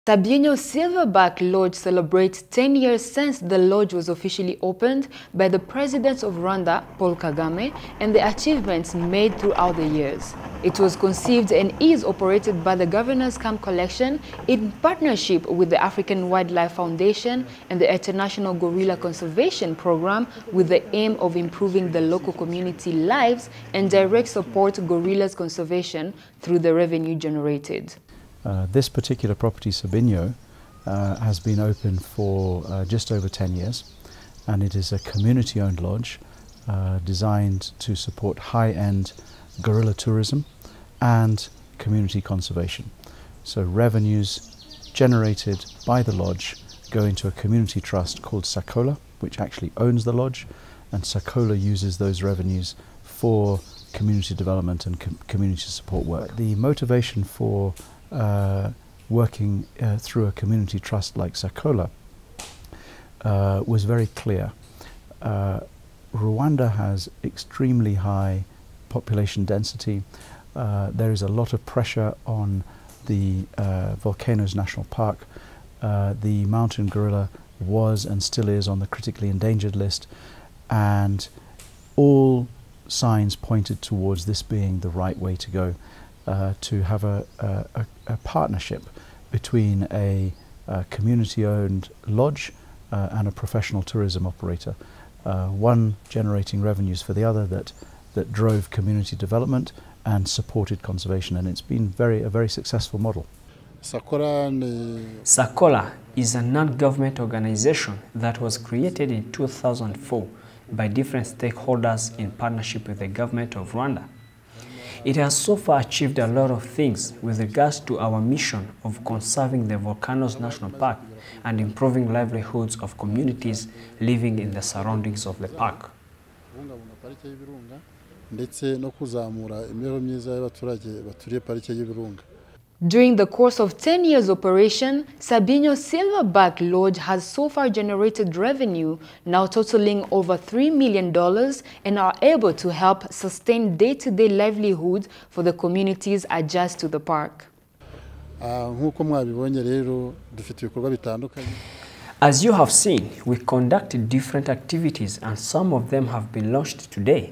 Sabyinyo Silverback Lodge celebrates 10 years since the lodge was officially opened by the President of Rwanda, Paul Kagame, and the achievements made throughout the years. It was conceived and is operated by the Governor's Camp Collection in partnership with the African Wildlife Foundation and the International Gorilla Conservation Program, with the aim of improving the local community lives and direct support gorillas conservation through the revenue generated. This particular property, Sabyinyo, has been open for just over 10 years, and it is a community-owned lodge designed to support high-end gorilla tourism and community conservation. So revenues generated by the lodge go into a community trust called SACOLA, which actually owns the lodge, and SACOLA uses those revenues for community development and community support work. The motivation for working through a community trust like SACOLA was very clear. Rwanda has extremely high population density. There is a lot of pressure on the Volcanoes National Park. The mountain gorilla was and still is on the critically endangered list, and all signs pointed towards this being the right way to go. To have a partnership between a community-owned lodge and a professional tourism operator, one generating revenues for the other that drove community development and supported conservation, and it's been a very successful model. SACOLA is a non-government organization that was created in 2004 by different stakeholders in partnership with the government of Rwanda. It has so far achieved a lot of things with regards to our mission of conserving the Volcanoes National Park and improving livelihoods of communities living in the surroundings of the park. During the course of 10 years operation, Sabyinyo Silverback Lodge has so far generated revenue now totaling over $3 million and are able to help sustain day-to-day livelihood for the communities adjacent to the park. As you have seen, we conducted different activities, and some of them have been launched today.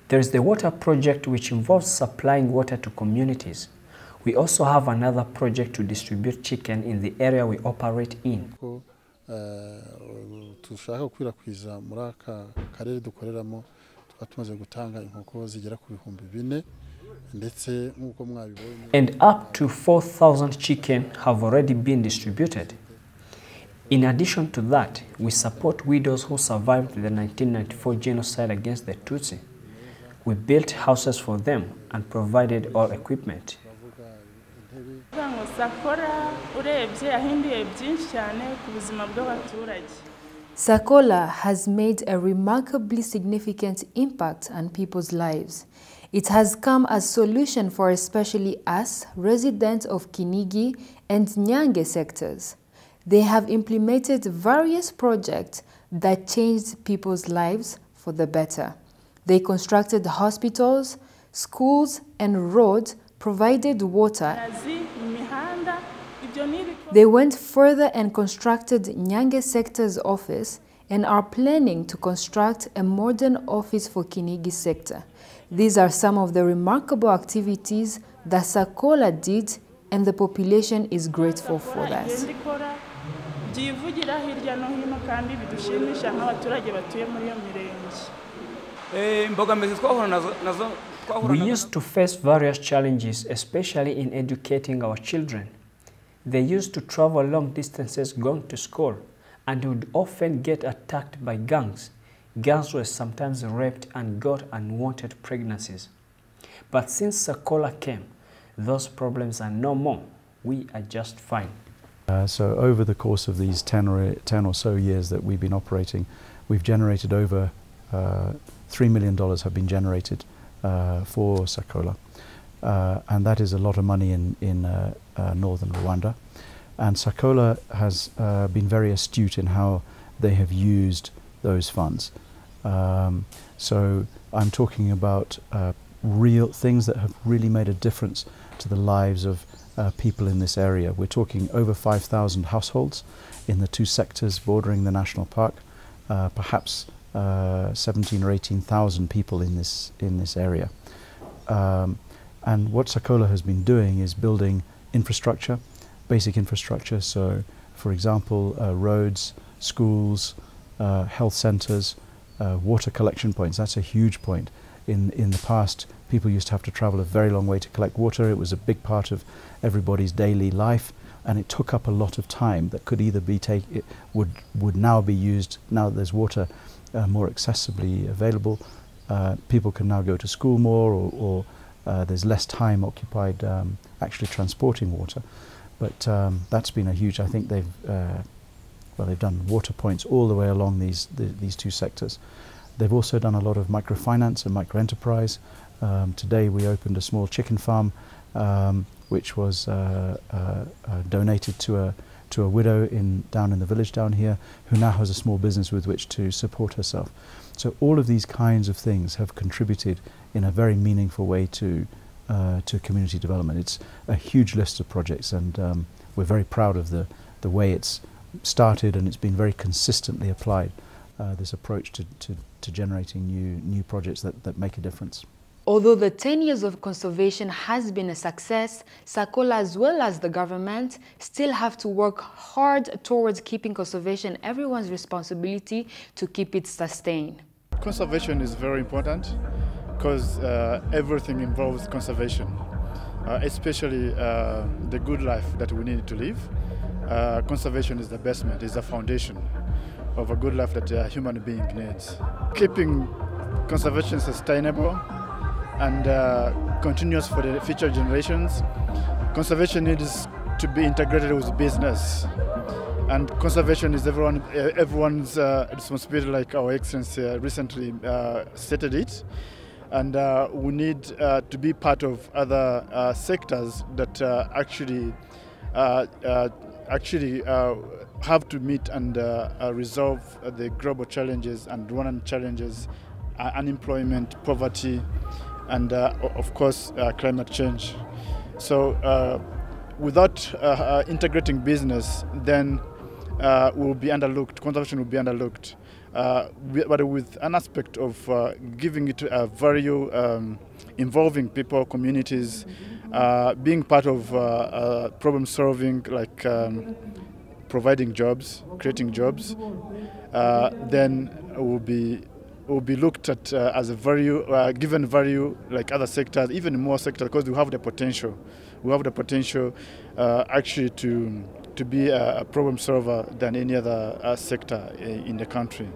There is the water project, which involves supplying water to communities. We also have another project to distribute chicken in the area we operate in. And up to 4,000 chicken have already been distributed. In addition to that, we support widows who survived the 1994 genocide against the Tutsi. We built houses for them and provided all equipment. SACOLA has made a remarkably significant impact on people's lives. It has come as a solution for especially us, residents of Kinigi and Nyange sectors. They have implemented various projects that changed people's lives for the better. They constructed hospitals, schools, and roads, provided water. They went further and constructed Nyange sector's office and are planning to construct a modern office for Kinigi sector. These are some of the remarkable activities that SACOLA did, and the population is grateful for that. We used to face various challenges, especially in educating our children. They used to travel long distances going to school and would often get attacked by gangs. Girls were sometimes raped and got unwanted pregnancies. But since SACOLA came, those problems are no more. We are just fine. So over the course of these 10 or so years that we've been operating, we've generated over $3 million have been generated for SACOLA, and that is a lot of money in northern Rwanda. And SACOLA has been very astute in how they have used those funds. So I'm talking about real things that have really made a difference to the lives of people in this area. We're talking over 5,000 households in the 2 sectors bordering the national park, perhaps 17 or 18,000 people in this area. And what SACOLA has been doing is building infrastructure, basic infrastructure. So, for example, roads, schools, health centres, water collection points. That's a huge point. In the past, people used to have to travel a very long way to collect water. It was a big part of everybody's daily life, and it took up a lot of time that could either be would now be used. Now that there's water more accessibly available, people can now go to school more, or there's less time occupied actually transporting water. But that's been a huge. I think they've done water points all the way along these 2 sectors. They've also done a lot of microfinance and microenterprise. Today we opened a small chicken farm, which was donated to a widow down in the village down here, who now has a small business with which to support herself. So all of these kinds of things have contributed in a very meaningful way to community development. It's a huge list of projects, and we're very proud of the way it's started, and it's been very consistently applied, this approach to generating new projects that make a difference. Although the 10 years of conservation has been a success, SACOLA as well as the government still have to work hard towards keeping conservation everyone's responsibility to keep it sustained. Conservation is very important because everything involves conservation, especially the good life that we need to live. Conservation is the basement, is the foundation of a good life that a human being needs. Keeping conservation sustainable and continuous for the future generations, conservation needs to be integrated with business. And conservation is everyone's responsibility, like our Excellency recently stated it. And we need to be part of other sectors that actually have to meet and resolve the global challenges and Rwandan challenges, unemployment, poverty, and of course climate change. So without integrating business, then will be underlooked, conservation will be underlooked. But with an aspect of giving it a value, involving people, communities, being part of problem solving, like providing jobs, creating jobs, then will be looked at as a value, given value like other sectors, even more sectors, because we have the potential. We have the potential actually to be a problem solver than any other sector in the country.